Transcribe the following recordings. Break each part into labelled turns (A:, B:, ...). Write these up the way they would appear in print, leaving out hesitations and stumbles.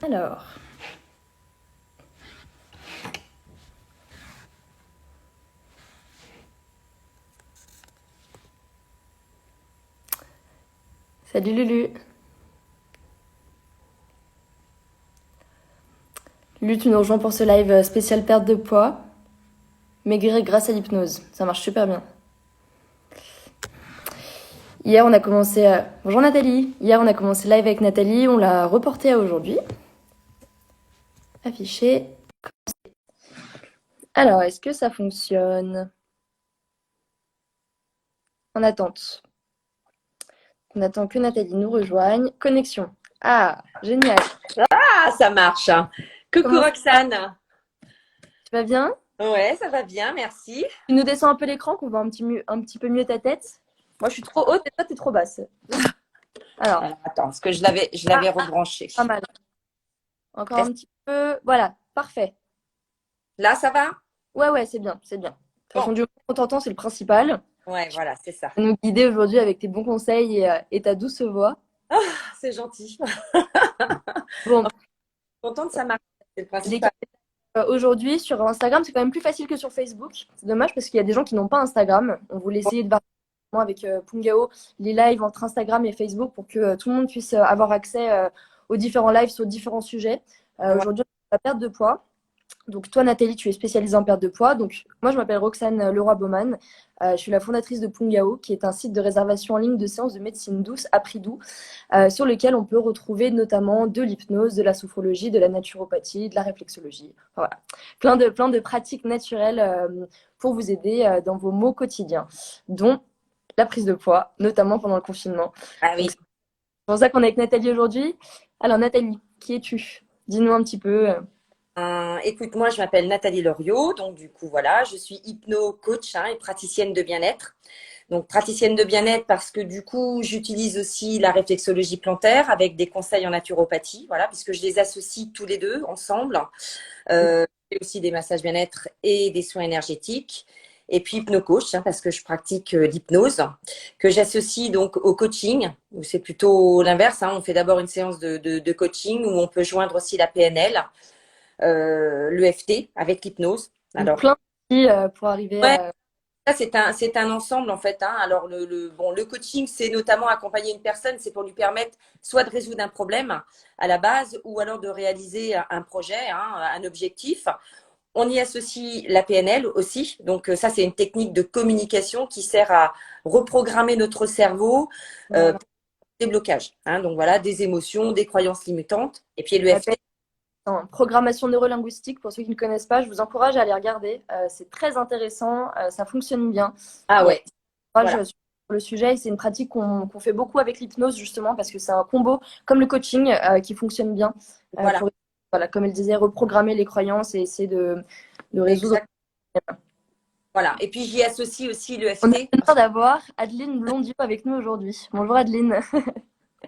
A: Alors, salut Lulu. Lulu, tu nous rejoins pour ce live spécial perte de poids, maigrir grâce à l'hypnose. Ça marche super bien. Hier, on a commencé. Bonjour Nathalie. Hier, on a commencé live avec Nathalie. On l'a reporté à aujourd'hui. Affiché. Alors, est-ce que ça fonctionne? En attente. On attend que Nathalie nous rejoigne. Connexion. Ah, génial.
B: Ah, ça marche. Coucou
A: Comment ça
B: Roxane.
A: Tu vas bien?
B: Ouais, ça va bien, merci.
A: Tu nous descends un peu l'écran qu'on voit un petit peu mieux ta tête. Moi, je suis trop haute et toi, t'es trop basse. Alors,
B: Alors, attends, parce que je l'avais rebranché.
A: pas mal. Encore
B: Est-ce-
A: un petit peu. Voilà, parfait.
B: Là, ça va?
A: Ouais, ouais, c'est bien, c'est bien. De toute
B: Bon,
A: façon, du moment qu'on t'entend, c'est le principal.
B: ouais, voilà, c'est ça.
A: Tu vas nous guider aujourd'hui avec tes bons conseils et ta douce voix.
B: Ah, c'est gentil.
A: Bon,
B: Contente, ça marche. C'est le
A: des
B: principal.
A: aujourd'hui, sur Instagram, c'est quand même plus facile que sur Facebook. C'est dommage parce qu'il y a des gens qui n'ont pas Instagram. On voulait essayer de voir avec Pungao les lives entre Instagram et Facebook pour que tout le monde puisse avoir accès aux différents lives sur différents sujets.
B: Ouais,
A: Aujourd'hui, on va perdre de poids. Donc toi, Nathalie, tu es spécialisée en perte de poids. Donc moi, je m'appelle Roxane Leroy-Baumann. Je suis la fondatrice de Pungao, qui est un site de réservation en ligne de séances de médecine douce à prix doux, sur lequel on peut retrouver notamment de l'hypnose, de la sophrologie, de la naturopathie, de la réflexologie. Enfin, voilà, plein de pratiques naturelles pour vous aider dans vos maux quotidiens, dont la prise de poids, notamment pendant le confinement.
B: ah
A: Donc
B: oui.
A: c'est pour ça qu'on est avec Nathalie aujourd'hui. Alors Nathalie, qui es-tu? Dis-nous un petit peu.
B: Écoute, moi, je m'appelle Nathalie Loriot. Donc, du coup, voilà, je suis hypno-coach et praticienne de bien-être. Donc, praticienne de bien-être parce que, du coup, j'utilise aussi la réflexologie plantaire avec des conseils en naturopathie. Voilà, puisque je les associe tous les deux ensemble. Je fais aussi des massages bien-être et des soins énergétiques. Et puis hypnocoach, parce que je pratique l'hypnose, que j'associe donc au coaching, où c'est plutôt l'inverse. On fait d'abord une séance de coaching où on peut joindre aussi la PNL, l'EFT avec l'hypnose.
A: Donc
B: Alors,
A: plein d'outils pour arriver
B: ouais,
A: à...
B: ça c'est un ensemble en fait. Alors le coaching, c'est notamment accompagner une personne, c'est pour lui permettre soit de résoudre un problème à la base, ou alors de réaliser un projet, un objectif. On y associe la PNL aussi. Donc ça, c'est une technique de communication qui sert à reprogrammer notre cerveau
A: Voilà.
B: pour des blocages. Donc voilà, des émotions, des croyances limitantes. Et puis
A: Ça s'appelle
B: l'EFT.
A: programmation neurolinguistique. Pour ceux qui ne connaissent pas, je vous encourage à aller regarder. C'est très intéressant, ça fonctionne bien.
B: Ah
A: Il y a
B: ouais,
A: des ouvrages
B: voilà.
A: sur le sujet et c'est une pratique qu'on fait beaucoup avec l'hypnose justement parce que c'est un combo comme le coaching qui fonctionne bien
B: Voilà,
A: pour, voilà, comme elle disait, reprogrammer les croyances et essayer de résoudre.
B: exact. Voilà. Et puis j'y associe aussi
A: On a
B: l'EFT.
A: l'honneur d'avoir Adeline Blondiot avec nous aujourd'hui. Bonjour Adeline.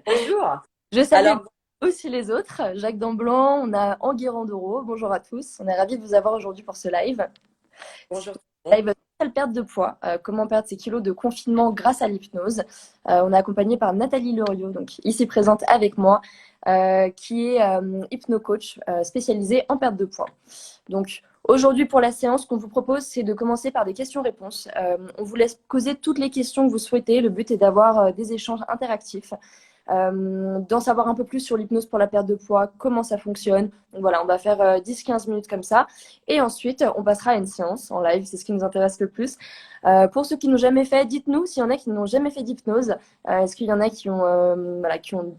B: Bonjour.
A: Je salue
B: Alors,
A: aussi les autres. Jacques Damblanc, on a Anguille Randoro. Bonjour à tous. On est ravis de vous avoir aujourd'hui pour ce live.
B: bonjour.
A: Live spécial perte de poids. Comment perdre ses kilos de confinement grâce à l'hypnose. On est accompagné par Nathalie Loriot, donc ici présente avec moi, qui est hypno-coach spécialisée en perte de poids. Donc aujourd'hui pour la séance, ce qu'on vous propose, c'est de commencer par des questions-réponses. On vous laisse poser toutes les questions que vous souhaitez. Le but est d'avoir des échanges interactifs. D'en savoir un peu plus sur l'hypnose pour la perte de poids, comment ça fonctionne. Donc voilà, on va faire 10-15 minutes comme ça. Et ensuite, on passera à une séance en live, c'est ce qui nous intéresse le plus. Pour ceux qui n'ont jamais fait, dites-nous s'il y en a qui n'ont jamais fait d'hypnose. Est-ce qu'il y en a qui ont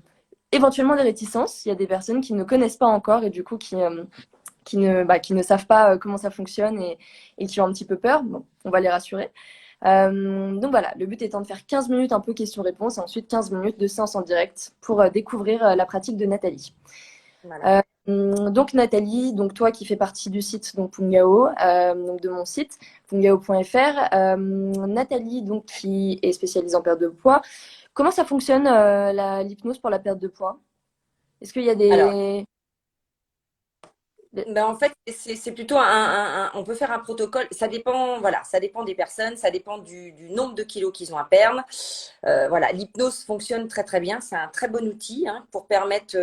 A: éventuellement des réticences? Il y a des personnes qui ne connaissent pas encore et du coup qui ne savent pas comment ça fonctionne et qui ont un petit peu peur. Bon, on va les rassurer. Donc voilà, le but étant de faire 15 minutes un peu questions-réponses et ensuite 15 minutes de séance en direct pour découvrir la pratique de Nathalie.
B: Voilà.
A: Donc Nathalie, donc toi qui fais partie du site donc Pungao, donc de mon site pungao.fr, Nathalie donc qui est spécialisée en perte de poids. Comment ça fonctionne l'hypnose pour la perte de poids? Est-ce qu'il y a
B: Alors,
A: des
B: Ben, en fait, c'est plutôt on peut faire un protocole. Ça dépend, voilà, ça dépend des personnes, ça dépend du nombre de kilos qu'ils ont à perdre. Voilà, l'hypnose fonctionne très très bien. C'est un très bon outil hein, pour permettre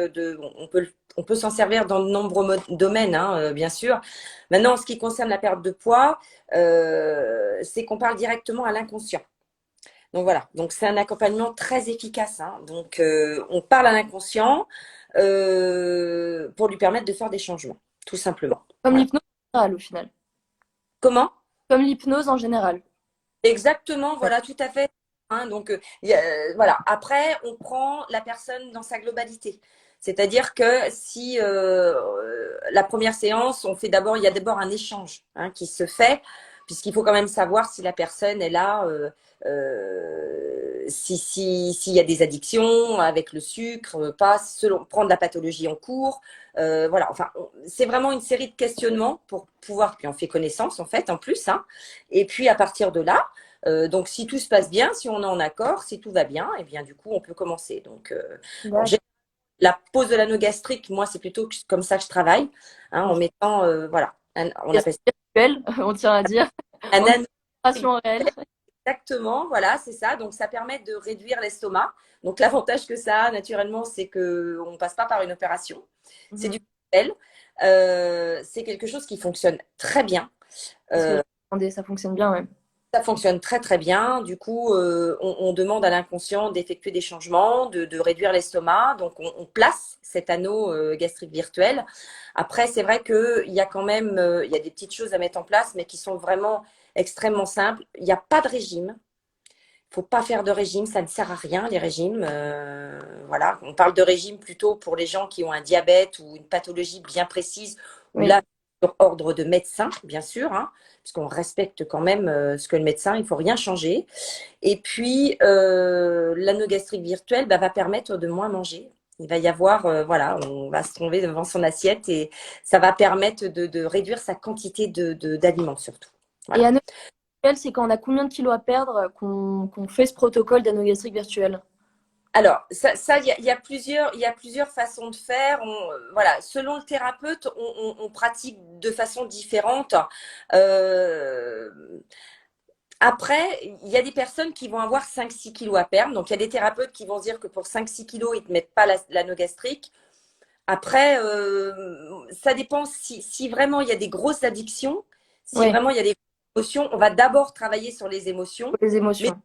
B: on peut s'en servir dans de nombreux domaines, hein, bien sûr. Maintenant, en ce qui concerne la perte de poids, c'est qu'on parle directement à l'inconscient. Donc voilà, donc c'est un accompagnement très efficace, hein. Donc on parle à l'inconscient pour lui permettre de faire des changements, tout simplement.
A: Comme
B: Voilà.
A: l'hypnose en général, au final.
B: Comment?
A: Comme l'hypnose en général.
B: Exactement,
A: Ouais.
B: voilà, tout à fait. Hein, donc voilà. Après, on prend la personne dans sa globalité. C'est-à-dire que si la première séance, il y a d'abord un échange hein, qui se fait, puisqu'il faut quand même savoir si la personne est là, s'il y a des addictions avec le sucre, pas selon prendre la pathologie en cours. Voilà, enfin, c'est vraiment une série de questionnements pour pouvoir, puis on fait connaissance en fait, en plus. Hein, et puis à partir de là, donc si tout se passe bien, si on est en accord, si tout va bien, et bien du coup on peut commencer. Donc
A: D'accord.
B: la pause de l'anneau gastrique, moi c'est plutôt comme ça que je travaille, hein, en mettant voilà, on appelle ça
A: Virtuel, on tient à dire.
B: un
A: En
B: anneau
A: illustration réelle.
B: exactement, voilà, c'est ça. Donc ça permet de réduire l'estomac. Donc l'avantage que ça a naturellement, c'est que on passe pas par une opération. C'est du
A: Mhm.
B: naturel. C'est quelque chose qui fonctionne très bien.
A: Parce que
B: Euh,
A: ça fonctionne bien, ouais.
B: Ça fonctionne très très bien. Du coup, on demande à l'inconscient d'effectuer des changements, de réduire l'estomac. Donc, on place cet anneau gastrique virtuel. Après, c'est vrai qu'il y a quand même il y a des petites choses à mettre en place, mais qui sont vraiment extrêmement simples. Il n'y a pas de régime. Il ne faut pas faire de régime, ça ne sert à rien, les régimes. Voilà, on parle de régime plutôt pour les gens qui ont un diabète ou une pathologie bien précise, où
A: Oui.
B: là, sur ordre de médecin, bien sûr, hein, puisqu'on respecte quand même ce que le médecin, il ne faut rien changer. Et puis, l'anneau gastrique virtuel va permettre de moins manger. Il va y avoir, voilà, on va se trouver devant son assiette et ça va permettre de réduire sa quantité d'aliments surtout.
A: Et
B: Voilà.
A: anneau virtuel, c'est quand on a combien de kilos à perdre qu'on fait ce protocole d'anneau gastrique virtuel?
B: Alors, il y a plusieurs façons de faire. Voilà, selon le thérapeute, on pratique de façon différente. Euh, Après, il y a des personnes qui vont avoir 5-6 kilos à perdre. Donc, il y a des thérapeutes qui vont se dire que pour 5-6 kilos, ils ne te mettent pas l'anneau gastrique. Après, ça dépend si vraiment il y a des grosses addictions, si
A: Oui,
B: vraiment il y a des émotions, on va d'abord travailler sur les émotions.
A: les
B: Mais
A: émotions.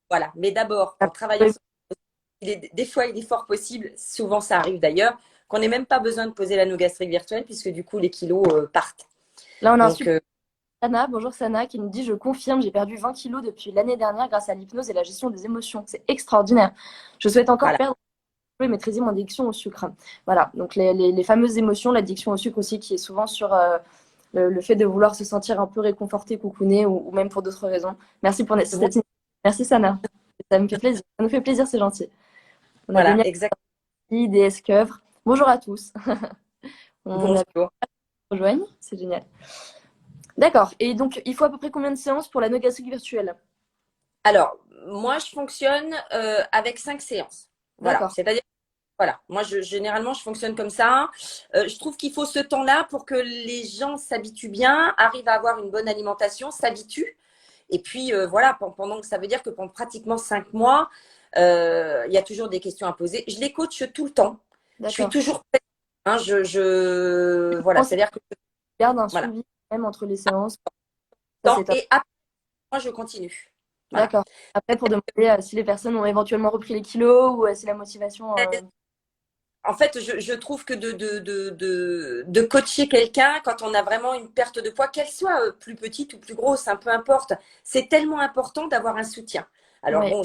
B: voilà, mais d'abord, en travaillant
A: Oui.
B: sur des fois, il est fort possible, souvent ça arrive d'ailleurs, qu'on n'ait même pas besoin de poser l'anneau gastrique virtuel puisque du coup les kilos partent.
A: Là, on a un
B: Donc
A: super Sana, bonjour Sana, qui nous dit: Je confirme, j'ai perdu 20 kilos depuis l'année dernière grâce à l'hypnose et la gestion des émotions. C'est extraordinaire. Je souhaite encore
B: voilà.
A: perdre et maîtriser mon addiction au sucre. Voilà, donc les fameuses émotions, l'addiction au sucre aussi, qui est souvent sur le fait de vouloir se sentir un peu réconforté, coucouné, ou même pour d'autres raisons. Merci pour cette. Merci Sana. Ça me fait plaisir. Ça nous fait plaisir, c'est gentil. On a
B: Voilà,
A: Daniel,
B: exactement.
A: DS Coeuvre. Bonjour à tous. On a
B: Bonjour.
A: rejoignent, c'est génial. D'accord. Et donc, il faut à peu près combien de séances pour la gastrique virtuelle?
B: Alors, moi je fonctionne avec 5 séances. Voilà,
A: D'accord.
B: c'est-à-dire, voilà, moi généralement je fonctionne comme ça. Je trouve qu'il faut ce temps-là pour que les gens s'habituent bien, arrivent à avoir une bonne alimentation, s'habituent. Et puis voilà, pendant que ça veut dire que pendant pratiquement 5 mois, il y a toujours des questions à poser. Je les coach tout le temps. Je suis
A: D'accord.
B: toujours prête, hein, voilà,
A: On
B: c'est-à-dire que
A: garde un
B: voilà.
A: suivi même entre les séances. Ça, c'est top.
B: Et après, moi, je continue. Voilà.
A: D'accord. Après, pour demander si les personnes ont éventuellement repris les kilos ou si la motivation.
B: En fait, je trouve que de coacher quelqu'un quand on a vraiment une perte de poids, qu'elle soit plus petite ou plus grosse, hein, peu importe, c'est tellement important d'avoir un soutien. Alors
A: Oui.
B: bon,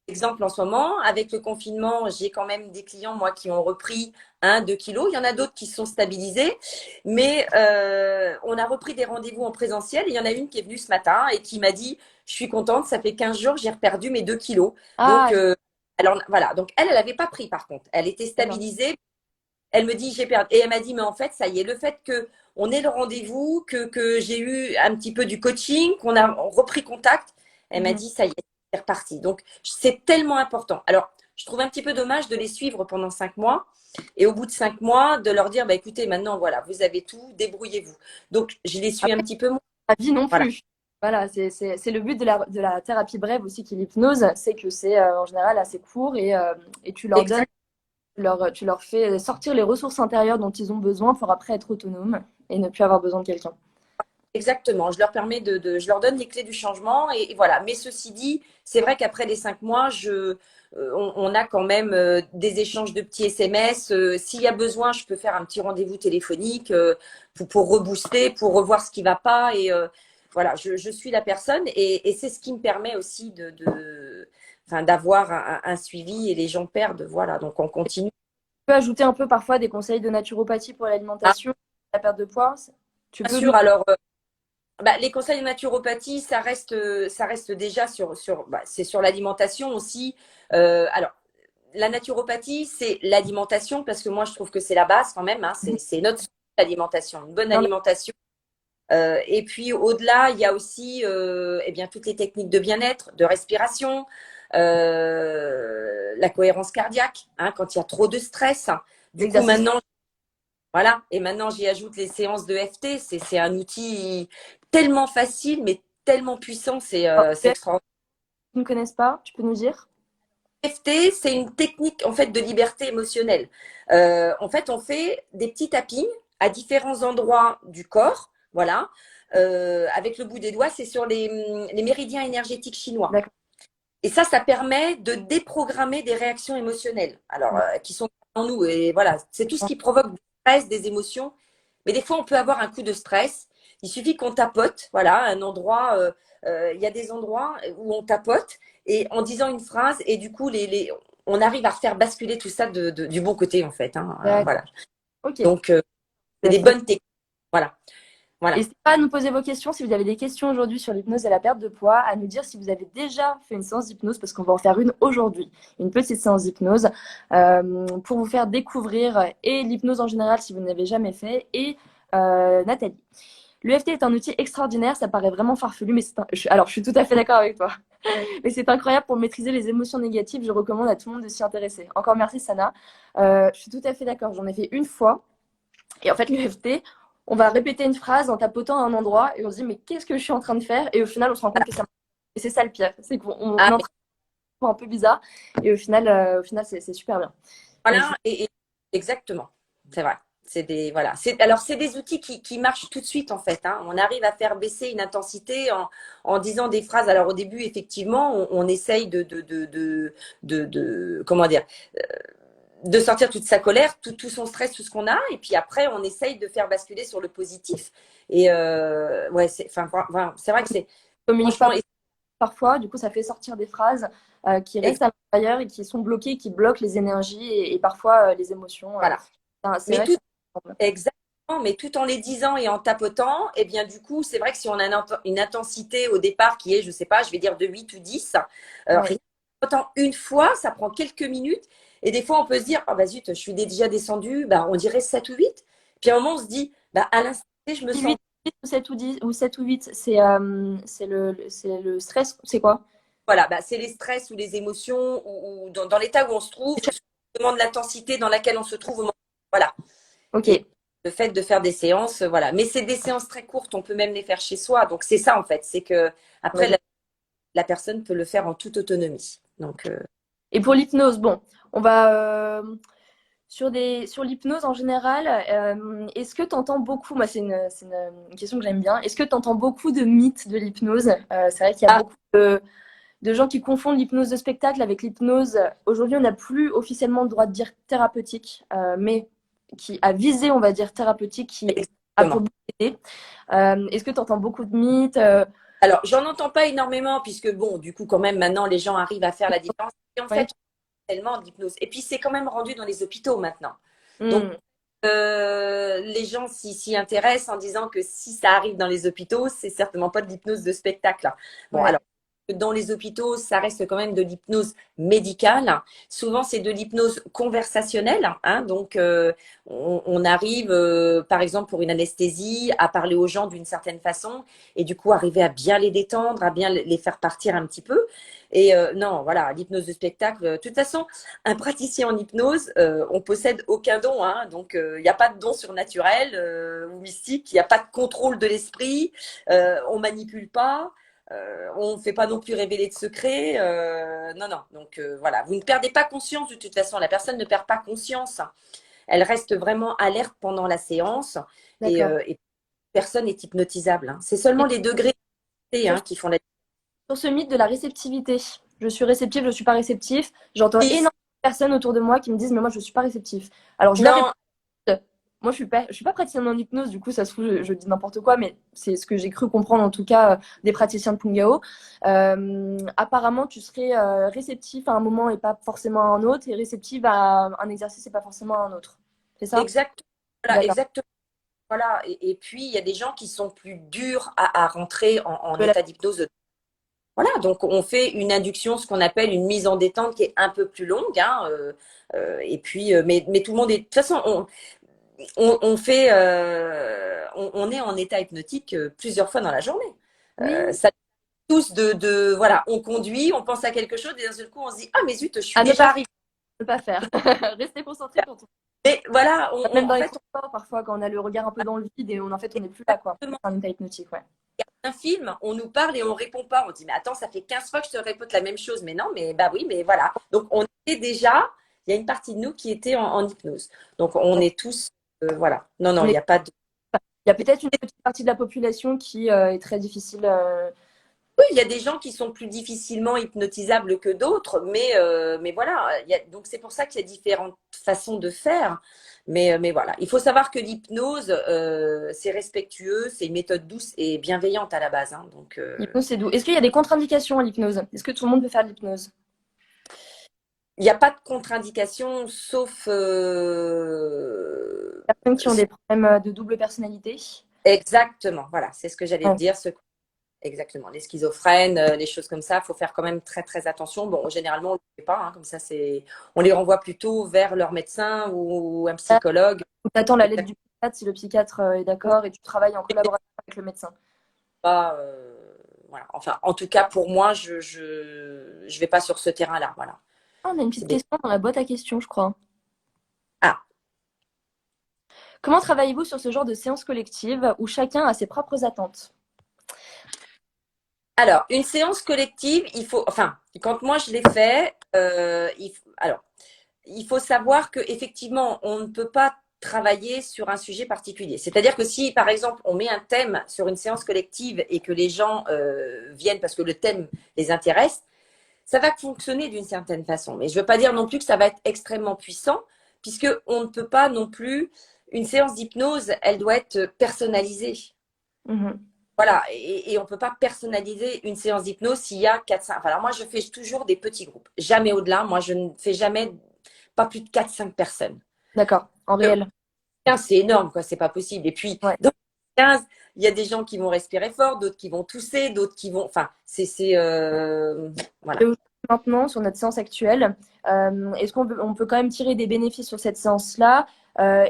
B: exemple en ce moment, avec le confinement, j'ai quand même des clients, moi, qui ont repris 1-2 kilos. Il y en a d'autres qui se sont stabilisés, mais on a repris des rendez-vous en présentiel. Et il y en a une qui est venue ce matin et qui m'a dit, je suis contente, ça fait 15 jours, j'ai reperdu mes 2 kilos. Donc,
A: Ah,
B: alors voilà, donc elle n'avait pas pris par contre. Elle était
A: d'accord.
B: stabilisée. Elle me dit j'ai perdu. Et elle m'a dit mais en fait ça y est, le fait que on ait le rendez-vous, que j'ai eu un petit peu du coaching, qu'on a repris contact, elle m'a
A: Mhm.
B: dit ça y est, c'est reparti. Donc c'est tellement important. Alors je trouve un petit peu dommage de les suivre pendant 5 mois. Et au bout de 5 mois, de leur dire, bah, écoutez, maintenant, voilà, vous avez tout, débrouillez-vous. Donc, je les suis un petit peu moins.
A: La vie non
B: Voilà.
A: plus. Voilà, c'est le but de la thérapie brève aussi, qui est l'hypnose, c'est que c'est en général assez court et tu leur donnes,
B: Exact-
A: tu leur fais sortir les ressources intérieures dont ils ont besoin pour après être autonomes et ne plus avoir besoin de quelqu'un.
B: Exactement. Je leur permets je leur donne les clés du changement et voilà. Mais ceci dit, c'est vrai qu'après les 5 mois, on a quand même des échanges de petits SMS. S'il y a besoin, je peux faire un petit rendez-vous téléphonique pour rebooster, pour revoir ce qui va pas. Et voilà, je suis la personne et c'est ce qui me permet aussi enfin, d'avoir un suivi et les gens perdent. Voilà, donc on continue.
A: Tu peux ajouter un peu parfois des conseils de naturopathie pour
B: Ah,
A: l'alimentation, la perte de poids. Tu
B: bien
A: peux
B: sûr, alors bah, les conseils de naturopathie, ça reste déjà bah, c'est sur l'alimentation aussi. Alors, la naturopathie, c'est l'alimentation parce que moi, je trouve que c'est la base quand même. Hein, c'est notre alimentation, une bonne
A: non,
B: alimentation. Et puis au-delà, il y a aussi eh bien, toutes les techniques de bien-être, de respiration, la cohérence cardiaque, hein, quand il y a trop de stress. Du coup,
A: l'exercice.
B: maintenant, voilà. Et maintenant, j'y ajoute les séances de FT. C'est un outil tellement facile, mais tellement puissant. C'est
A: Qui
B: extraordinaire.
A: ne connaissent pas, tu peux nous dire?
B: FT, c'est une technique en fait de liberté émotionnelle. En fait, on fait des petits tappings à différents endroits du corps. Voilà. Avec le bout des doigts, c'est sur les méridiens énergétiques chinois.
A: D'accord.
B: Et ça permet de déprogrammer des réactions émotionnelles, alors qui sont en nous. Et voilà, c'est tout ce qui provoque du stress, des émotions. Mais des fois, on peut avoir un coup de stress. Il suffit qu'on tapote, voilà, un endroit. Il y a des endroits où on tapote et en disant une phrase et du coup, on arrive à faire basculer tout ça du bon côté en fait. Hein,
A: D'accord.
B: voilà.
A: Ok.
B: Donc, c'est des
A: Très
B: bonnes techniques. Voilà, voilà.
A: N'hésitez pas à nous poser vos questions si vous avez des questions aujourd'hui sur l'hypnose et la perte de poids, à nous dire si vous avez déjà fait une séance d'hypnose, parce qu'on va en faire une aujourd'hui, une petite séance d'hypnose pour vous faire découvrir et l'hypnose en général si vous n'avez jamais fait, et Nathalie. L'EFT est un outil extraordinaire, ça paraît vraiment farfelu, mais alors je suis tout à fait d'accord avec toi. Mais c'est incroyable pour maîtriser les émotions négatives, je recommande à tout le monde de s'y intéresser. Encore merci Sana. Je suis tout à fait d'accord, j'en ai fait une fois. Et en fait, l'EFT, on va répéter une phrase en tapotant à un endroit et on se dit, mais qu'est-ce que je suis en train de faire? Et au final, on se rend compte que ça marche. Et c'est ça le pire, c'est qu'on est
B: Ah,
A: en train de faire un peu bizarre et au final c'est super bien. Donc,
B: voilà, exactement, c'est vrai. C'est des, voilà. Alors, c'est des outils qui marchent tout de suite, en fait. Hein. On arrive à faire baisser une intensité en disant des phrases. Alors, au début, effectivement, on essaye comment dire, de sortir toute sa colère, tout son stress, tout ce qu'on a. Et puis après, on essaye de faire basculer sur le positif. Et ouais, c'est vrai que c'est
A: on communique
B: franchement.
A: pas parfois, du coup, ça fait sortir des phrases qui restent à l'intérieur et qui sont bloquées, qui bloquent les énergies et parfois les émotions.
B: Voilà.
A: C'est
B: Mais
A: vrai que
B: tout, exactement, mais tout en les disant et en tapotant, et bien du coup, c'est vrai que si on a une intensité au départ qui est, je sais pas, je vais dire de 8 ou 10,
A: ouais.
B: rien qu'en une fois, ça prend quelques minutes. Et des fois, on peut se dire, oh bah zut, je suis déjà descendue, bah, on dirait 7 ou 8. Puis à un moment, on se dit, bah, à l'instant T, je me sens.
A: 8 ou 7 ou 10 ou 7 ou 8, c'est le stress, c'est quoi?
B: Voilà, bah, c'est les stress ou les émotions ou dans l'état où on se trouve, demande l'intensité dans laquelle on se trouve au moment. Voilà.
A: Ok.
B: Et le fait de faire des séances, voilà. Mais c'est des séances très courtes, on peut même les faire chez soi. Donc c'est ça en fait, c'est que après la personne peut le faire en toute autonomie. Donc
A: Et pour l'hypnose, bon, on va sur l'hypnose en général. Est-ce que tu entends beaucoup, moi une question que j'aime bien, est-ce que tu entends beaucoup de mythes de l'hypnose? C'est vrai qu'il y a
B: ah,
A: beaucoup de gens qui confondent l'hypnose de spectacle avec l'hypnose. Aujourd'hui, on n'a plus officiellement le droit de dire thérapeutique, mais qui a visé, on va dire, thérapeutique, qui a pour
B: exactement.
A: but d'aider. Est-ce que tu entends beaucoup de mythes?
B: Alors j'en entends pas énormément puisque bon, du coup quand même maintenant les gens arrivent à faire la différence. Et en
A: Ouais.
B: fait, tellement d'hypnose. Et puis c'est quand même rendu dans les hôpitaux maintenant. Donc
A: Hmm.
B: les gens s'y intéressent en disant que si ça arrive dans les hôpitaux, c'est certainement pas de l'hypnose de spectacle. Bon,
A: Ouais.
B: alors dans les hôpitaux, ça reste quand même de l'hypnose médicale. Souvent, c'est de l'hypnose conversationnelle, hein. Donc, on arrive, par exemple, pour une anesthésie, à parler aux gens d'une certaine façon et du coup, arriver à bien les détendre, à bien les faire partir un petit peu. Et non, voilà, l'hypnose de spectacle. De toute façon, un praticien en hypnose, on possède aucun don, hein. Donc, il n'y a pas de don surnaturel ou mystique. Il n'y a pas de contrôle de l'esprit. On manipule pas. On ne fait pas non plus révéler de secrets. Non, non. Donc voilà, vous ne perdez pas conscience de toute façon. La personne ne perd pas conscience. Elle reste vraiment alerte pendant la séance
A: D'accord.
B: et personne n'est hypnotisable, hein. C'est seulement les degrés
A: Sur,
B: hein, qui font la
A: sur ce mythe de la réceptivité, je suis réceptif, je suis pas réceptif. J'entends énormément
B: différence.
A: de personnes autour de moi qui me disent, mais moi, je suis pas réceptif. Alors, je leur réponds,
B: Non,
A: moi, je suis pas praticienne en hypnose, du coup, ça se trouve, je dis n'importe quoi, mais c'est ce que j'ai cru comprendre, en tout cas, des praticiens de Pungao. Apparemment, tu serais réceptif à un moment et pas forcément à un autre, et réceptive à un exercice et pas forcément à un autre. C'est ça?
B: exact, voilà,
A: D'accord.
B: exactement. Voilà. Et puis, il y a des gens qui sont plus durs à rentrer en
A: De la-
B: état d'hypnose. Voilà, donc on fait une induction, ce qu'on appelle une mise en détente qui est un peu plus longue, hein, et puis, mais tout le monde est. De toute façon, on fait, on est en état hypnotique plusieurs fois dans la journée.
A: Oui,
B: Ça tous voilà, on conduit, on pense à quelque chose et d'un seul coup on se dit ah mais zut, je suis
A: à
B: déjà arrivé.
A: ne pas faire. Rester concentré quand
B: Et voilà,
A: même dans
B: en
A: les
B: fait,
A: transports, parfois, quand on a le regard un peu dans le vide et en fait, on n'est plus là, quoi.
B: on
A: C'est un état hypnotique, ouais.
B: un film, on nous parle et on répond pas. On dit mais attends, ça fait 15 fois que je te répète la même chose. Mais non, mais bah oui, mais voilà. Donc on était déjà, il y a une partie de nous qui était en hypnose. Donc on est tous, voilà. Non, non,
A: On
B: il
A: est...
B: n'y a pas de.
A: Il y a peut-être une petite partie de la population qui est très difficile.
B: Oui, il y a des gens qui sont plus difficilement hypnotisables que d'autres, mais voilà, donc c'est pour ça qu'il y a différentes façons de faire. Mais voilà, il faut savoir que l'hypnose, c'est respectueux, c'est une méthode douce et bienveillante à la base, hein. Donc,
A: L'hypnose, c'est doux. Est-ce qu'il y a des contre-indications à l'hypnose? Est-ce que tout le monde peut faire de l'hypnose?
B: il n'y a pas de contre-indication, sauf
A: Personnes qui ont des problèmes de double personnalité.
B: exactement, voilà, c'est ce que j'allais te
A: Ouais.
B: dire, exactement, les schizophrènes, les choses comme ça, il faut faire quand même très très attention. Bon, généralement, on ne le fait pas, hein, comme ça, on les renvoie plutôt vers leur médecin ou un psychologue.
A: Tu attends la lettre du psychiatre si le psychiatre est d'accord et tu travailles en collaboration avec le médecin.
B: Pas, voilà. Enfin, en tout cas, pour moi, je vais pas sur ce terrain-là. Voilà.
A: Ah, on a une
B: C'est
A: petite
B: des...
A: question dans la boîte à questions, je crois.
B: Ah,
A: Comment travaillez-vous sur ce genre de séance collective où chacun a ses propres attentes?
B: alors, une séance collective, il faut, enfin, quand moi je l'ai fait, alors, il faut savoir que effectivement, on ne peut pas travailler sur un sujet particulier. C'est-à-dire que si, par exemple, on met un thème sur une séance collective et que les gens viennent parce que le thème les intéresse, ça va fonctionner d'une certaine façon. Mais je ne veux pas dire non plus que ça va être extrêmement puissant, puisque on ne peut pas non plus. Une séance d'hypnose, elle doit être personnalisée.
A: Mhm.
B: Voilà, et on ne peut pas personnaliser une séance d'hypnose s'il y a 4-5. Alors moi, je fais toujours des petits groupes, jamais au-delà. Moi, je ne fais jamais pas plus de 4-5 personnes.
A: D'accord, en
B: Euh,
A: réel.
B: 15, c'est énorme, quoi, c'est pas possible. Et puis,
A: Ouais.
B: dans 15, il y a des gens qui vont respirer fort, d'autres qui vont tousser, d'autres qui vont. Enfin,
A: Et
B: voilà.
A: aujourd'hui, maintenant, sur notre séance actuelle, est-ce on peut quand même tirer des bénéfices sur cette séance-là?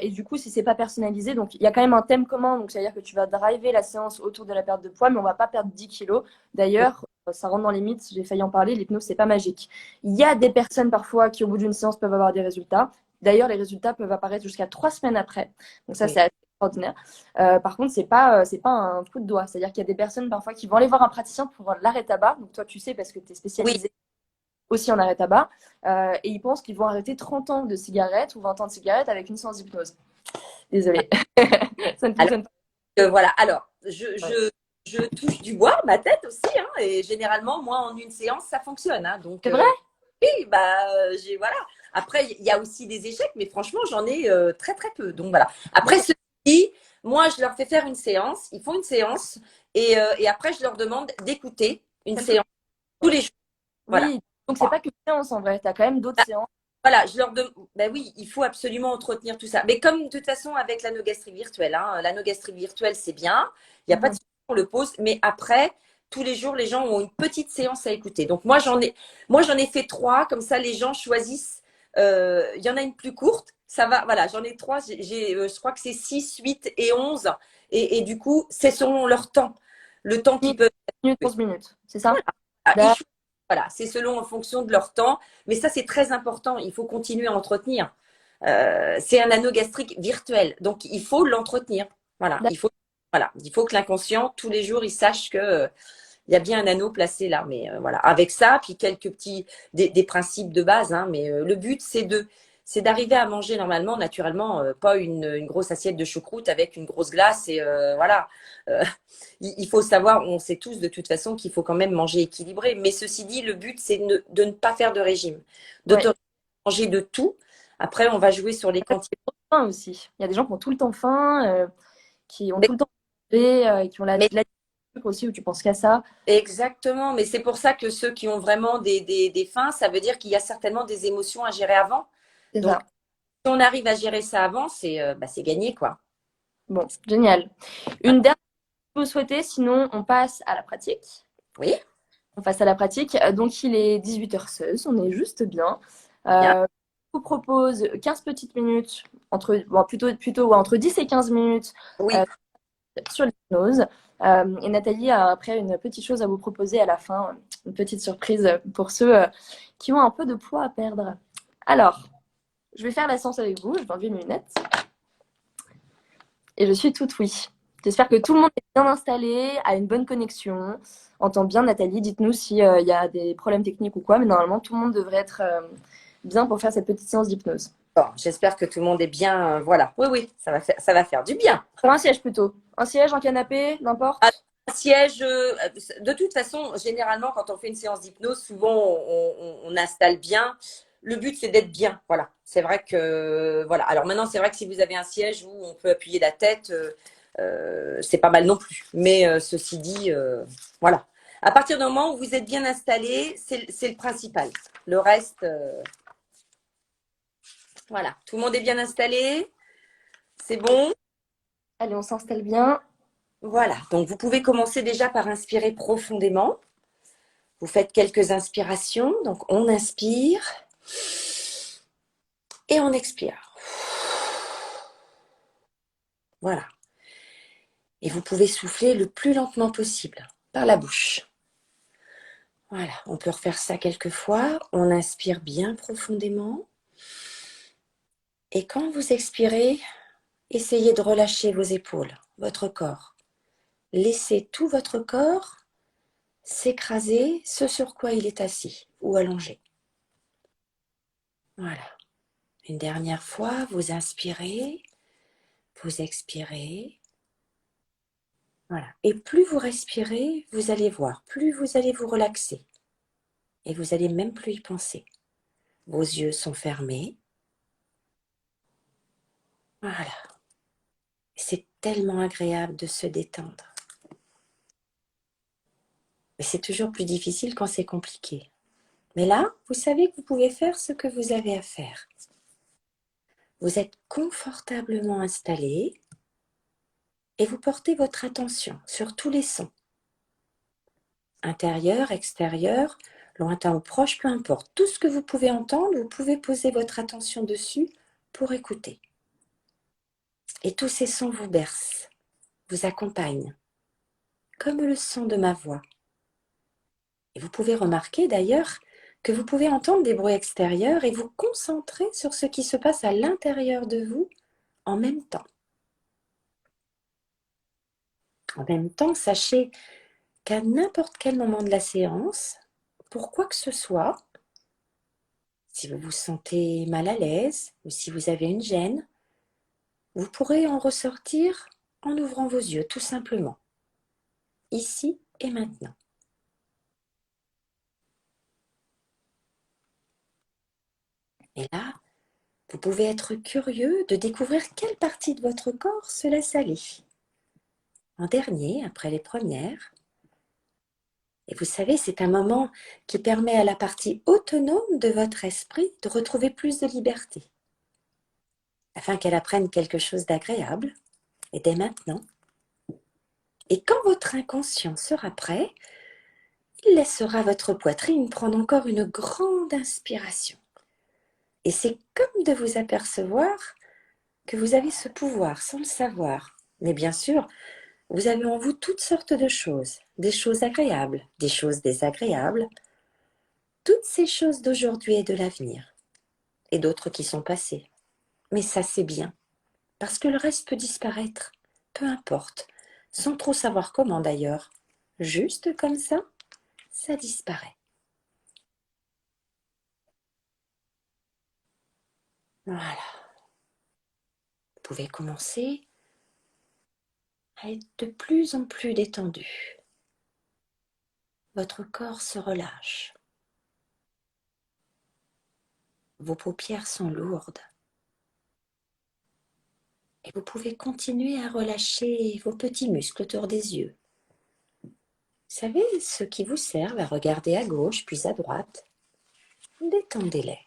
A: Et du coup, si c'est pas personnalisé, donc il y a quand même un thème commun, donc c'est-à-dire que tu vas driver la séance autour de la perte de poids, mais on va pas perdre 10 kilos. D'ailleurs, ça rentre dans les mythes, j'ai failli en parler, l'hypnose, c'est pas magique. Il y a des personnes parfois qui, au bout d'une séance, peuvent avoir des résultats. D'ailleurs, les résultats peuvent apparaître jusqu'à 3 semaines après. Donc ça,
B: Oui,
A: c'est assez extraordinaire. Par contre, c'est pas un coup de doigt. C'est-à-dire qu'il y a des personnes parfois qui vont aller voir un praticien pour l'arrêt tabac. Donc toi, tu sais parce que tu es
B: oui,
A: spécialisé aussi en arrêt tabac. Et ils pensent qu'ils vont arrêter 30 ans de cigarettes ou 20 ans de cigarettes avec une séance d'hypnose. Désolée. Ça ne
B: alors,
A: fonctionne pas.
B: voilà. Alors,
A: Ouais.
B: je touche du bois, ma tête aussi, hein, et généralement, moi, en une séance, ça fonctionne, hein. Donc,
A: C'est vrai?
B: oui, bah, voilà. Après, il y a aussi des échecs, mais franchement, j'en ai très, très peu. Donc, voilà. Après,
A: D'accord.
B: ceci dit, moi, je leur fais faire une séance. Ils font une séance. Et après, je leur demande d'écouter une
A: Quelque...
B: séance tous
A: Ouais.
B: les jours. Voilà.
A: Oui, donc c'est pas que une séance en vrai. Tu as quand même d'autres
B: Bah,
A: séances.
B: voilà, je leur demande. Ben oui, il faut absolument entretenir tout ça. Mais comme de toute façon, avec l'anogastrie virtuelle, hein, l'anogastrie virtuelle, c'est bien. Il n'y a pas de
A: Mhm.
B: souci, on le pose. Mais après, tous les jours, les gens ont une petite séance à écouter. Donc, j'en ai fait 3. Comme ça, les gens choisissent. Il y en a une plus courte. Ça va, voilà, j'en ai 3. Je crois que c'est 6, 8 et 11. Et du coup, c'est selon leur temps. Le temps qu'ils
A: 10
B: peuvent.
A: minutes, 11 minutes, c'est ça?
B: Ah,
A: D'accord.
B: voilà, c'est selon en fonction de leur temps. Mais ça, c'est très important. Il faut continuer à entretenir. C'est un anneau gastrique virtuel. Donc, il faut l'entretenir. Voilà, il faut que l'inconscient, tous les jours, il sache que il y a bien un anneau placé là. Mais voilà, avec ça, puis quelques petits, des principes de base. Hein, mais le but, c'est d'arriver à manger normalement, naturellement, pas une grosse assiette de choucroute avec une grosse glace. Et voilà. Euh, il faut savoir, on sait tous de toute façon qu'il faut quand même manger équilibré. Mais ceci dit, le but, c'est de ne pas faire de régime,
A: Ouais.
B: manger de tout. Après, on va jouer sur les quantités.
A: Faim aussi. Il y a des gens qui ont tout le temps faim, qui ont tout le temps mangé, qui ont
B: Mais
A: la aussi où tu penses qu'à ça.
B: exactement, mais c'est pour ça que ceux qui ont vraiment des faims, ça veut dire qu'il y a certainement des émotions à gérer avant.
A: C'est
B: Donc,
A: ça.
B: si on arrive à gérer ça avant, c'est gagné, quoi.
A: Bon, génial. Une dernière chose que vous souhaitez, sinon on passe à la pratique.
B: Oui,
A: On passe à la pratique. Donc il est 18h16, on est juste bien.
B: bien.
A: Je vous propose 15 petites minutes, bon, plutôt ouais, entre 10 et 15 minutes
B: Oui.
A: euh, sur l'hypnose. Et Nathalie a après une petite chose à vous proposer à la fin, une petite surprise pour ceux qui ont un peu de poids à perdre. Alors, je vais faire la séance avec vous, je vais enlever mes lunettes et je suis toute oui. J'espère que tout le monde est bien installé, a une bonne connexion, entend bien Nathalie. Dites-nous s'il y a des problèmes techniques ou quoi, mais normalement tout le monde devrait être bien pour faire cette petite séance d'hypnose.
B: Bon, j'espère que tout le monde est bien. Voilà. Oui, oui, ça va faire du bien.
A: Pour un siège plutôt. Un siège, un canapé,
B: Ah,
A: n'importe.
B: un siège, de toute façon, généralement, quand on fait une séance d'hypnose, souvent, on installe bien. Le but, c'est d'être bien. Voilà. C'est vrai que, voilà. Alors maintenant, c'est vrai que si vous avez un siège où on peut appuyer la tête, c'est pas mal non plus. Mais ceci dit, voilà. À partir du moment où vous êtes bien installé, c'est le principal. Le reste, voilà. Tout le monde est bien installé. C'est bon.
A: Allez, on s'installe bien.
B: Voilà. Donc, vous pouvez commencer déjà par inspirer profondément. Vous faites quelques inspirations. Donc, on inspire et on expire. Voilà. Et vous pouvez souffler le plus lentement possible par la bouche. Voilà. On peut refaire ça quelques fois. On inspire bien profondément. Et quand vous expirez, essayez de relâcher vos épaules, votre corps. Laissez tout votre corps s'écraser ce sur quoi il est assis ou allongé. Voilà. Une dernière fois, vous inspirez, vous expirez. Voilà. Et plus vous respirez, vous allez voir, plus vous allez vous relaxer. Et vous allez même plus y penser. Vos yeux sont fermés. Voilà. C'est tellement agréable de se détendre. Mais c'est toujours plus difficile quand c'est compliqué. Mais là, vous savez que vous pouvez faire ce que vous avez à faire. Vous êtes confortablement installé et vous portez votre attention sur tous les sons. Intérieur, extérieur, lointain ou proche, peu importe. Tout ce que vous pouvez entendre, vous pouvez poser votre attention dessus pour écouter. Et tous ces sons vous bercent, vous accompagnent, comme le son de ma voix. Et vous pouvez remarquer d'ailleurs que vous pouvez entendre des bruits extérieurs et vous concentrer sur ce qui se passe à l'intérieur de vous en même temps. En même temps, sachez qu'à n'importe quel moment de la séance, pour quoi que ce soit, si vous vous sentez mal à l'aise ou si vous avez une gêne, vous pourrez en ressortir en ouvrant vos yeux, tout simplement, ici et maintenant. Et là, vous pouvez être curieux de découvrir quelle partie de votre corps se laisse aller. En dernier, après les premières. Et vous savez, c'est un moment qui permet à la partie autonome de votre esprit de retrouver plus de liberté, afin qu'elle apprenne quelque chose d'agréable, et dès maintenant. Et quand votre inconscient sera prêt, il laissera votre poitrine prendre encore une grande inspiration. Et c'est comme de vous apercevoir que vous avez ce pouvoir sans le savoir. Mais bien sûr, vous avez en vous toutes sortes de choses, des choses agréables, des choses désagréables, toutes ces choses d'aujourd'hui et de l'avenir, et d'autres qui sont passées. Mais ça c'est bien, parce que le reste peut disparaître, peu importe, sans trop savoir comment d'ailleurs. Juste comme ça disparaît. Voilà, vous pouvez commencer à être de plus en plus détendu. Votre corps se relâche. Vos paupières sont lourdes. Et vous pouvez continuer à relâcher vos petits muscles autour des yeux. Vous savez, ceux qui vous servent à regarder à gauche puis à droite, détendez-les.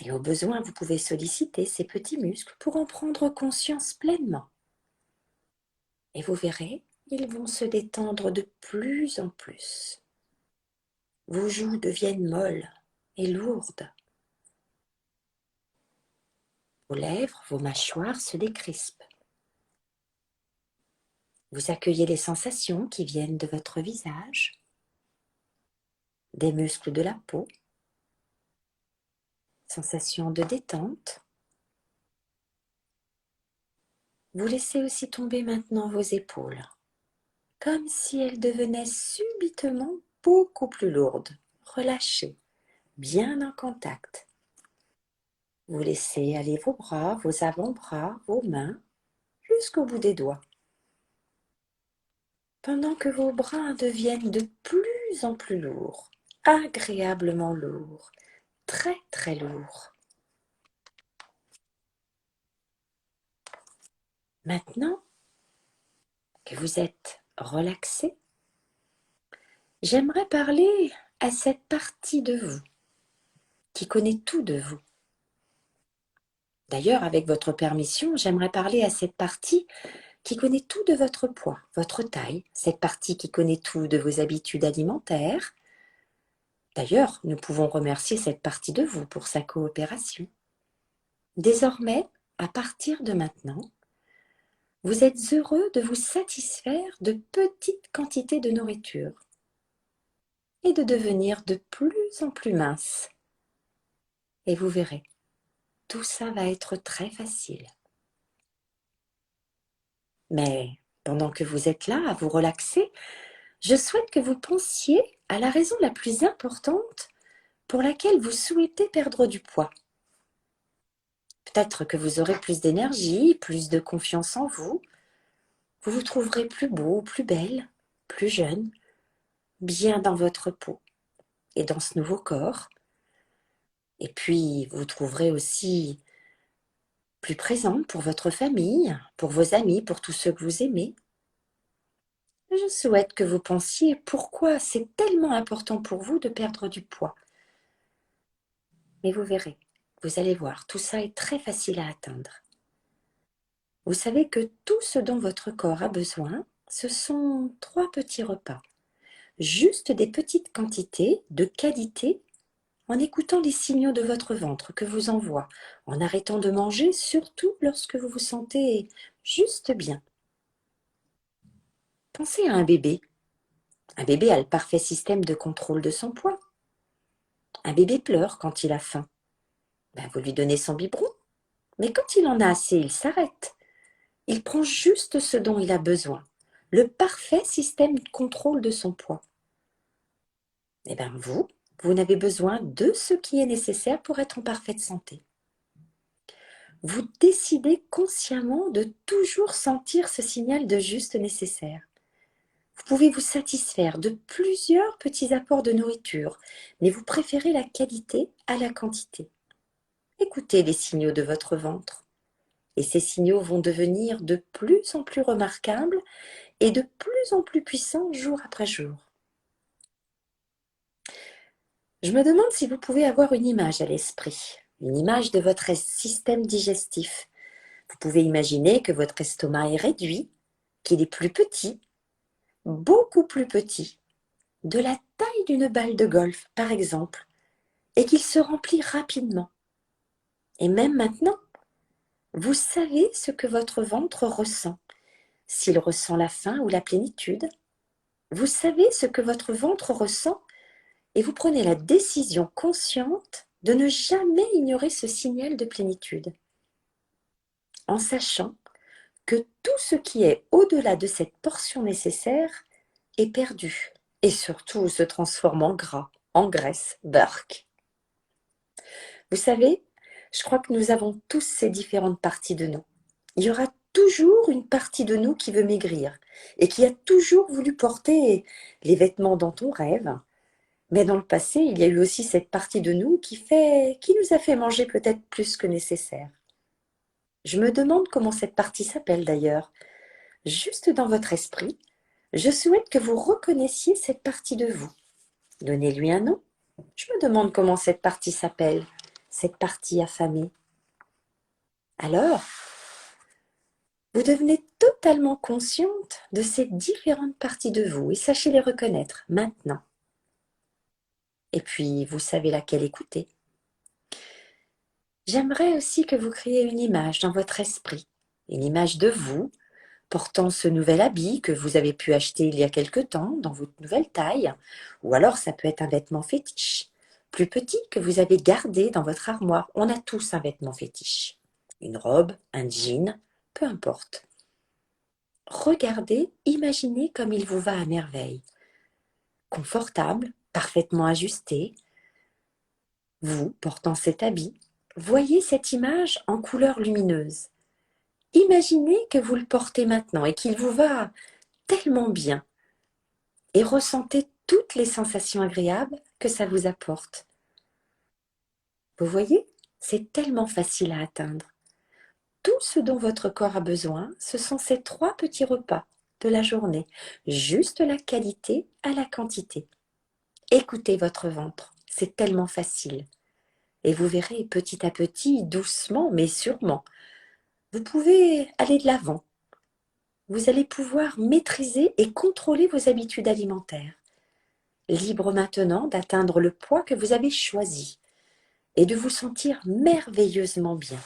B: Et au besoin, vous pouvez solliciter ces petits muscles pour en prendre conscience pleinement. Et vous verrez, ils vont se détendre de plus en plus. Vos joues deviennent molles et lourdes. Vos lèvres, vos mâchoires se décrispent. Vous accueillez les sensations qui viennent de votre visage, des muscles de la peau, sensation de détente. Vous laissez aussi tomber maintenant vos épaules, comme si elles devenaient subitement beaucoup plus lourdes, relâchées, bien en contact. Vous laissez aller vos bras, vos avant-bras, vos mains, jusqu'au bout des doigts. Pendant que vos bras deviennent de plus en plus lourds, agréablement lourds, très très lourds. Maintenant que vous êtes relaxé, j'aimerais parler à cette partie de vous qui connaît tout de vous. D'ailleurs, avec votre permission, j'aimerais parler à cette partie qui connaît tout de votre poids, votre taille, cette partie qui connaît tout de vos habitudes alimentaires. D'ailleurs, nous pouvons remercier cette partie de vous pour sa coopération. Désormais, à partir de maintenant, vous êtes heureux de vous satisfaire de petites quantités de nourriture et de devenir de plus en plus mince. Et vous verrez, tout ça va être très facile. Mais pendant que vous êtes là à vous relaxer, je souhaite que vous pensiez à la raison la plus importante pour laquelle vous souhaitez perdre du poids. Peut-être que vous aurez plus d'énergie, plus de confiance en vous. Vous vous trouverez plus beau, plus belle, plus jeune, bien dans votre peau et dans ce nouveau corps. Et puis, vous trouverez aussi plus présente pour votre famille, pour vos amis, pour tous ceux que vous aimez. Je souhaite que vous pensiez pourquoi c'est tellement important pour vous de perdre du poids. Mais vous verrez, vous allez voir, tout ça est très facile à atteindre. Vous savez que tout ce dont votre corps a besoin, ce sont 3 petits repas. Juste des petites quantités, de qualité, en écoutant les signaux de votre ventre que vous envoie, en arrêtant de manger, surtout lorsque vous vous sentez juste bien. Pensez à un bébé. Un bébé a le parfait système de contrôle de son poids. Un bébé pleure quand il a faim. Vous lui donnez son biberon, mais quand il en a assez, il s'arrête. Il prend juste ce dont il a besoin, le parfait système de contrôle de son poids. Vous n'avez besoin de ce qui est nécessaire pour être en parfaite santé. Vous décidez consciemment de toujours sentir ce signal de juste nécessaire. Vous pouvez vous satisfaire de plusieurs petits apports de nourriture, mais vous préférez la qualité à la quantité. Écoutez les signaux de votre ventre. Et ces signaux vont devenir de plus en plus remarquables et de plus en plus puissants jour après jour. Je me demande si vous pouvez avoir une image à l'esprit, une image de votre système digestif. Vous pouvez imaginer que votre estomac est réduit, qu'il est plus petit, beaucoup plus petit, de la taille d'une balle de golf par exemple, et qu'il se remplit rapidement. Et même maintenant, vous savez ce que votre ventre ressent, s'il ressent la faim ou la plénitude. Vous savez ce que votre ventre ressent et vous prenez la décision consciente de ne jamais ignorer ce signal de plénitude, en sachant que tout ce qui est au-delà de cette portion nécessaire est perdu et surtout se transforme en gras, en graisse, burk. Vous savez, je crois que nous avons tous ces différentes parties de nous. Il y aura toujours une partie de nous qui veut maigrir et qui a toujours voulu porter les vêtements dont on rêve. Mais dans le passé, il y a eu aussi cette partie de nous qui nous a fait manger peut-être plus que nécessaire. Je me demande comment cette partie s'appelle d'ailleurs. Juste dans votre esprit, je souhaite que vous reconnaissiez cette partie de vous. Donnez-lui un nom. Je me demande comment cette partie s'appelle, cette partie affamée. Alors, vous devenez totalement consciente de ces différentes parties de vous et sachez les reconnaître maintenant. Et puis, vous savez laquelle écouter. J'aimerais aussi que vous créiez une image dans votre esprit, une image de vous portant ce nouvel habit que vous avez pu acheter il y a quelque temps dans votre nouvelle taille, ou alors ça peut être un vêtement fétiche, plus petit que vous avez gardé dans votre armoire. On a tous un vêtement fétiche, une robe, un jean, peu importe. Regardez, imaginez comme il vous va à merveille, confortable, parfaitement ajusté. Vous portant cet habit, voyez cette image en couleur lumineuse. Imaginez que vous le portez maintenant et qu'il vous va tellement bien et ressentez toutes les sensations agréables que ça vous apporte. Vous voyez, c'est tellement facile à atteindre. Tout ce dont votre corps a besoin, ce sont ces 3 petits repas de la journée, juste la qualité à la quantité. Écoutez votre ventre, c'est tellement facile. Et vous verrez petit à petit, doucement mais sûrement, vous pouvez aller de l'avant. Vous allez pouvoir maîtriser et contrôler vos habitudes alimentaires. Libre maintenant d'atteindre le poids que vous avez choisi et de vous sentir merveilleusement bien.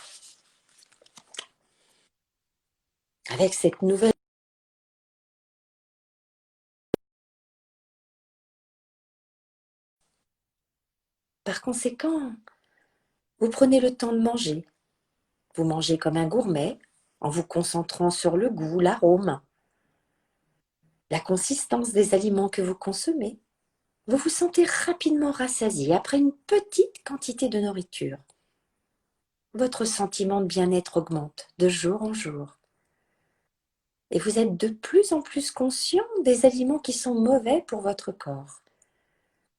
B: Avec cette nouvelle... Par conséquent, vous prenez le temps de manger. Vous mangez comme un gourmet en vous concentrant sur le goût, l'arôme, la consistance des aliments que vous consommez. Vous vous sentez rapidement rassasié après une petite quantité de nourriture. Votre sentiment de bien-être augmente de jour en jour. Et vous êtes de plus en plus conscient des aliments qui sont mauvais pour votre corps.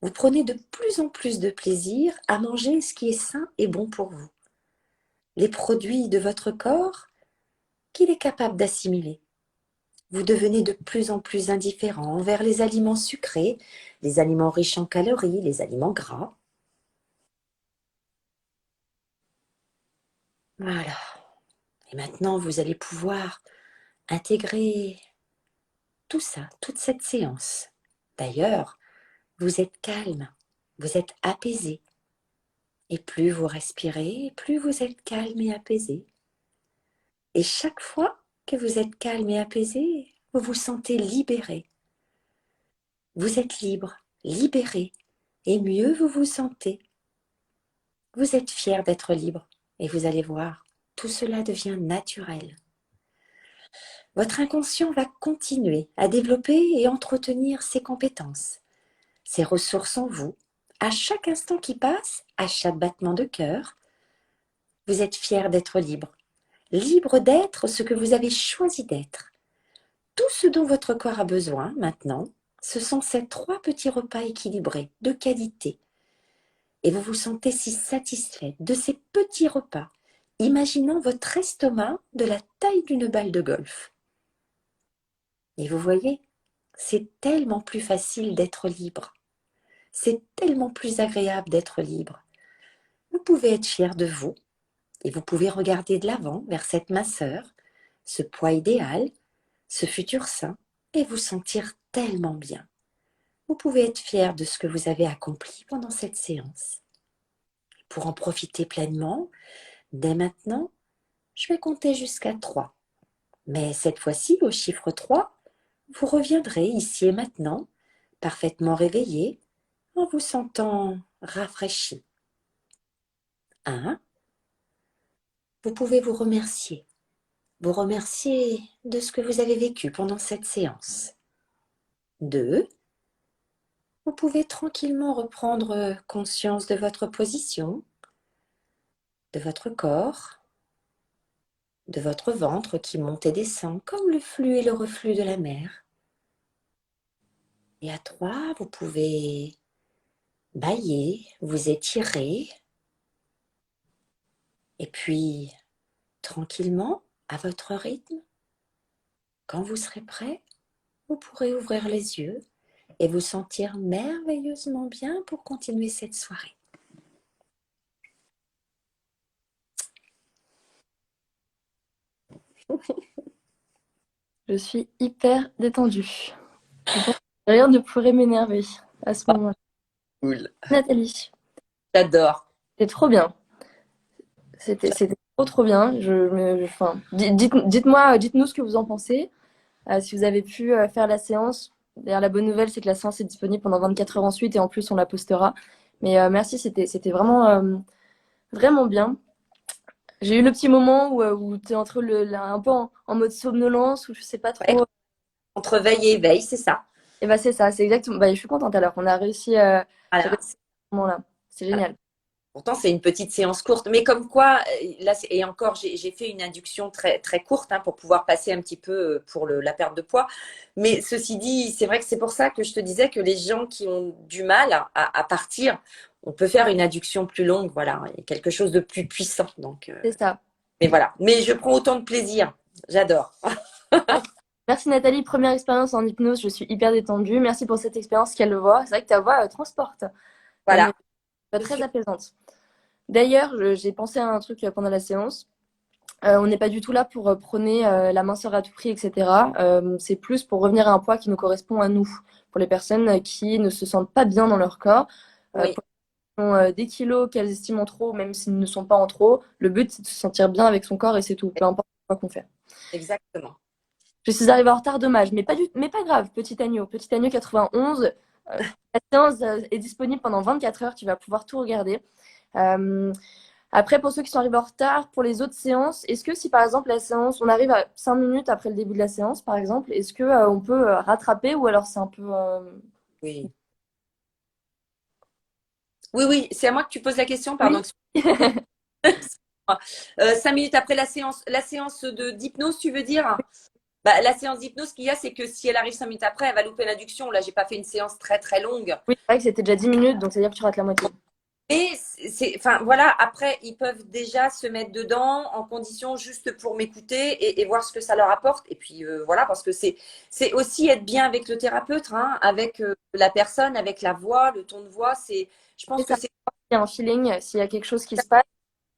B: Vous prenez de plus en plus de plaisir à manger ce qui est sain et bon pour vous. Les produits de votre corps qu'il est capable d'assimiler. Vous devenez de plus en plus indifférent envers les aliments sucrés, les aliments riches en calories, les aliments gras. Voilà. Et maintenant, vous allez pouvoir intégrer tout ça, toute cette séance. D'ailleurs, vous êtes calme, vous êtes apaisé. Et plus vous respirez, plus vous êtes calme et apaisé. Et chaque fois que vous êtes calme et apaisé, vous vous sentez libéré. Vous êtes libre, libéré, et mieux vous vous sentez. Vous êtes fier d'être libre, et vous allez voir, tout cela devient naturel. Votre inconscient va continuer à développer et entretenir ses compétences, ses ressources en vous. À chaque instant qui passe, à chaque battement de cœur, vous êtes fier d'être libre. Libre d'être ce que vous avez choisi d'être. Tout ce dont votre corps a besoin maintenant, ce sont ces 3 petits repas équilibrés, de qualité. Et vous vous sentez si satisfait de ces petits repas, imaginant votre estomac de la taille d'une balle de golf. Et vous voyez, c'est tellement plus facile d'être libre. C'est tellement plus agréable d'être libre. Vous pouvez être fier de vous et vous pouvez regarder de l'avant vers cette minceur, ce poids idéal, ce futur sain et vous sentir tellement bien. Vous pouvez être fier de ce que vous avez accompli pendant cette séance. Pour en profiter pleinement, dès maintenant, je vais compter jusqu'à 3. Mais cette fois-ci, au chiffre 3, vous reviendrez ici et maintenant, parfaitement réveillé, en vous sentant rafraîchi. 1. Vous pouvez vous remercier. Vous remercier de ce que vous avez vécu pendant cette séance. 2. Vous pouvez tranquillement reprendre conscience de votre position, de votre corps, de votre ventre qui monte et descend comme le flux et le reflux de la mer. Et à 3, vous pouvez bâiller, vous étirer, et puis tranquillement, à votre rythme, quand vous serez prêt, vous pourrez ouvrir les yeux et vous sentir merveilleusement bien pour continuer cette soirée.
A: Je suis hyper détendue. Je pense que rien ne pourrait m'énerver à ce moment-là.
B: Cool.
A: Nathalie,
B: J'adore.
A: c'était trop bien. C'était trop bien. Enfin, dites-moi, dites-nous ce que vous en pensez. Si vous avez pu faire la séance. D'ailleurs, la bonne nouvelle, c'est que la séance est disponible pendant 24 heures ensuite et en plus, on la postera. Mais merci, c'était vraiment, vraiment bien. J'ai eu le petit moment où tu es un peu en mode somnolence, où je sais pas
B: Ouais.
A: trop.
B: Entre veille et éveil, c'est ça. Et
A: Et c'est ça, c'est exactement. Je suis contente alors qu'on a réussi. J'ai
B: voilà.
A: réussi ce moment-là. C'est
B: Voilà.
A: génial.
B: Pourtant, c'est une petite séance courte, mais comme quoi, là, et encore, j'ai fait une induction très, très courte pour pouvoir passer un petit peu pour la perte de poids. Mais ceci dit, c'est vrai que c'est pour ça que je te disais que les gens qui ont du mal à partir, on peut faire une induction plus longue, voilà, et quelque chose de plus puissant. Donc,
A: C'est ça.
B: mais voilà. Mais je prends autant de plaisir. J'adore.
A: Merci Nathalie, première expérience en hypnose, je suis hyper détendue. Merci pour cette expérience qu'elle voit. C'est vrai que ta voix transporte.
B: Voilà.
A: Très apaisante. D'ailleurs, j'ai pensé à un truc pendant la séance. On n'est pas du tout là pour prôner la minceur à tout prix, etc. C'est plus pour revenir à un poids qui nous correspond à nous. Pour les personnes qui ne se sentent pas bien dans leur corps,
B: Oui,
A: pour celles qui ont des kilos qu'elles estiment en trop, même s'ils ne sont pas en trop, le but c'est de se sentir bien avec son corps et c'est tout, peu importe quoi qu'on fait.
B: exactement.
A: Je suis arrivée en retard, dommage, mais pas grave, petit agneau 91. La séance est disponible pendant 24 heures, tu vas pouvoir tout regarder. Euh, Après, pour ceux qui sont arrivés en retard, pour les autres séances, est-ce que si par exemple la séance, on arrive à 5 minutes après le début de la séance, par exemple, est-ce que on peut rattraper ou alors c'est un peu.
B: Oui. Oui, oui, c'est à moi que tu poses la question,
A: Oui.
B: pardon. 5 minutes après la séance d'hypnose, tu veux dire? Bah, la séance d'hypnose, ce qu'il y a, c'est que si elle arrive 5 minutes après, elle va louper l'induction. Là, j'ai pas fait une séance très très longue.
A: Oui, c'est vrai que c'était déjà 10 minutes, donc c'est-à-dire que tu rates la moitié.
B: Et enfin voilà, après, ils peuvent déjà se mettre dedans en condition juste pour m'écouter et voir ce que ça leur apporte. Et puis voilà, parce que c'est aussi être bien avec le thérapeute, avec la personne, avec la voix, le ton de voix. Je pense
A: C'est
B: que
A: ça.
B: c'est.
A: Il y a un feeling, s'il y a quelque chose qui se passe,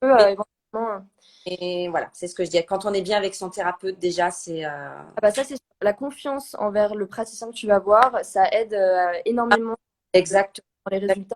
A: on peut éventuellement.
B: Et voilà, c'est ce que je dis. Quand on est bien avec son thérapeute, déjà, c'est.
A: Ah bah ça, c'est sûr. La confiance envers le praticien que tu vas voir, ça aide énormément
B: Exact.
A: dans les résultats.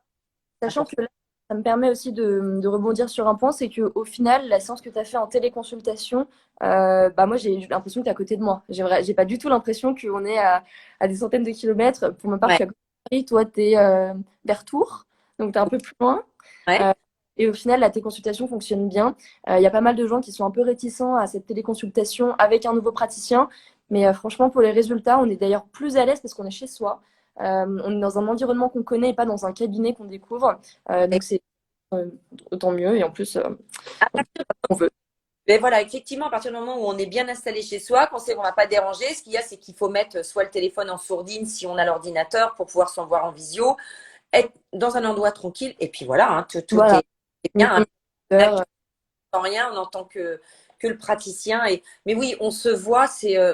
A: Sachant que là, ça me permet aussi de rebondir sur un point, c'est qu'au final, la séance que tu as fait en téléconsultation, moi, j'ai l'impression que tu es à côté de moi. J'ai pas du tout l'impression qu'on est à des centaines de kilomètres. Pour ma part, je
B: Ouais,
A: suis à côté de Paris, toi, tu es vers Tours, donc tu es un peu plus loin.
B: ouais.
A: Euh, et au final, la téléconsultation fonctionne bien. Il y a pas mal de gens qui sont un peu réticents à cette téléconsultation avec un nouveau praticien. Mais franchement, pour les résultats, on est d'ailleurs plus à l'aise parce qu'on est chez soi. On est dans un environnement qu'on connaît et pas dans un cabinet qu'on découvre. Donc c'est euh, autant mieux. Et en plus,
B: À
A: on fait
B: partir-
A: ce qu'on veut.
B: Mais voilà, effectivement, à partir du moment où on est bien installé chez soi, qu'on sait qu'on ne va pas déranger, ce qu'il y a, c'est qu'il faut mettre soit le téléphone en sourdine si on a l'ordinateur pour pouvoir s'en voir en visio, être dans un endroit tranquille, et puis voilà, tout
A: Voilà.
B: est bien. Même si
A: Heures,
B: on n'entend rien, on n'entend que le praticien. Mais oui, on se voit.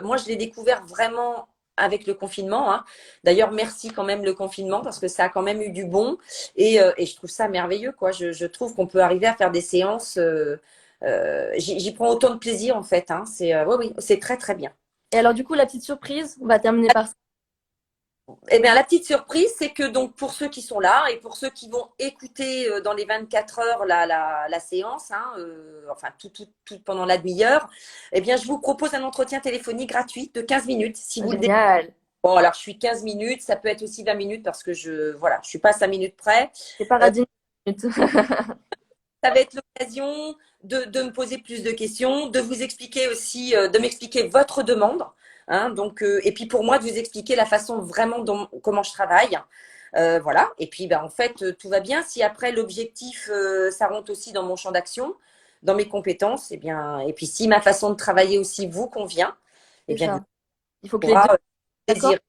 B: Moi, je l'ai découvert vraiment avec le confinement. D'ailleurs, merci quand même le confinement parce que ça a quand même eu du bon. Et je trouve ça merveilleux, quoi. Je trouve qu'on peut arriver à faire des séances. J'y prends autant de plaisir, en fait. Oui, oui, c'est très, très bien.
A: Et alors, du coup, la petite surprise, on va terminer par ça.
B: Eh bien, la petite surprise, c'est que donc pour ceux qui sont là et pour ceux qui vont écouter dans les 24 heures la séance, hein, enfin tout pendant la demi-heure, eh bien, je vous propose un entretien téléphonique gratuit de 15 minutes. Si vous le désirez.
A: Génial.
B: Bon, alors je suis 15 minutes, ça peut être aussi 20 minutes parce que voilà, je suis pas à 5 minutes près.
A: C'est paradis.
B: Ça va être l'occasion de me poser plus de questions, de vous expliquer aussi, de m'expliquer votre demande. Hein, donc, et puis pour moi, de vous expliquer la façon vraiment comment je travaille. Voilà. Et puis, ben, en fait, tout va bien. Si après l'objectif, ça rentre aussi dans mon champ d'action, dans mes compétences, eh bien, et puis si ma façon de travailler aussi vous convient, eh
A: C'est
B: bien,
A: ça. Il faut
B: on
A: que les deux
B: pourra
A: soient d'accord
B: saisir.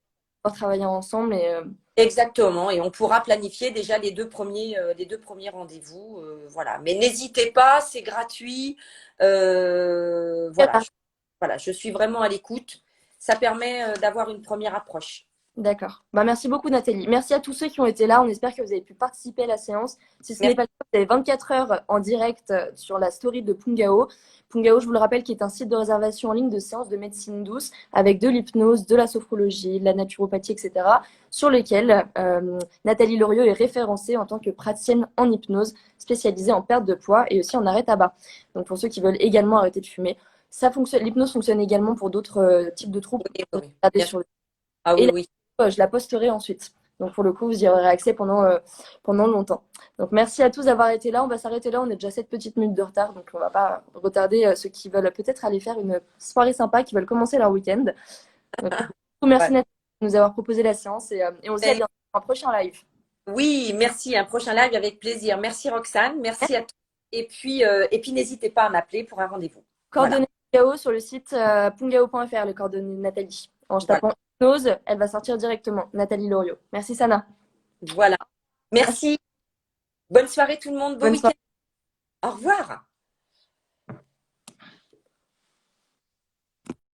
A: pour travailler ensemble. Et,
B: Exactement, et on pourra planifier déjà les deux premiers rendez-vous, voilà. Mais n'hésitez pas, c'est gratuit, voilà. Voilà, je suis vraiment à l'écoute. Ça permet d'avoir une première approche.
A: d'accord. Bah, merci beaucoup, Nathalie. Merci à tous ceux qui ont été là. On espère que vous avez pu participer à la séance. Si ce n'est
B: Merci.
A: pas le cas, vous avez 24 heures en direct sur la story de Pungao. Pungao, je vous le rappelle, qui est un site de réservation en ligne de séances de médecine douce avec de l'hypnose, de la sophrologie, de la naturopathie, etc. sur lequel Nathalie Loriot est référencée en tant que praticienne en hypnose spécialisée en perte de poids et aussi en arrêt tabac. Donc pour ceux qui veulent également arrêter de fumer, ça fonctionne. L'hypnose fonctionne également pour d'autres types de troubles.
B: Oui, oui, oui.
A: Regardez
B: Bien sûr.
A: sur le
B: Ah
A: et
B: oui, oui.
A: je la posterai ensuite. Donc pour le coup, vous y aurez accès pendant longtemps. Donc merci à tous d'avoir été là. On va s'arrêter là. On est déjà 7 petites minutes de retard. Donc on ne va pas retarder ceux qui veulent peut-être aller faire une soirée sympa, qui veulent commencer leur week-end. Donc, merci
B: Ouais.
A: Nathalie de nous avoir proposé la séance et on se dit à
B: Et-
A: bientôt pour un prochain live.
B: oui, merci. Un prochain live avec plaisir. Merci Roxane. Merci à tous. Et puis n'hésitez pas à m'appeler pour un rendez-vous. Voilà.
A: Coordonnées Pungao sur le site pungao.fr, les coordonnées de Nathalie. En
B: Voilà.
A: tapant hypnose, elle va sortir directement. Nathalie Loriot. Merci Sana.
B: Voilà. Merci. Bonne soirée tout le monde. Beau
A: Bonne
B: week-end.
A: soirée.
B: Au revoir.